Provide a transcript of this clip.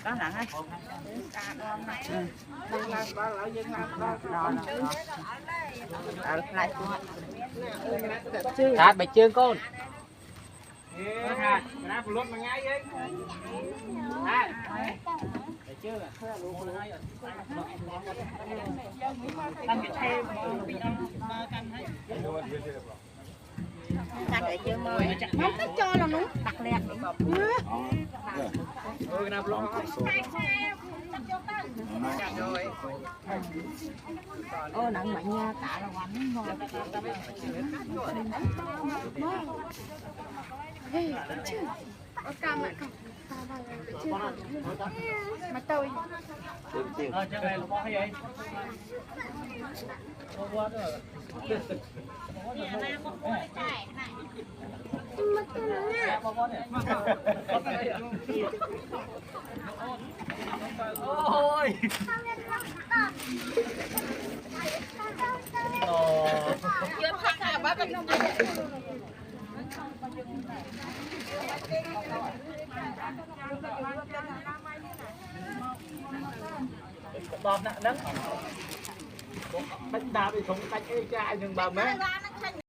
đó nặng á lại Đạt bạch chương con canh để chưa mời không thích cho là đúng đặt lẹt ô nặng mạnh nha cả là quánh ngon mà tôi ôi chưa phát ra bác bom nặng lắm bánh đá bị súng bánh ấy trai đừng bà mẹ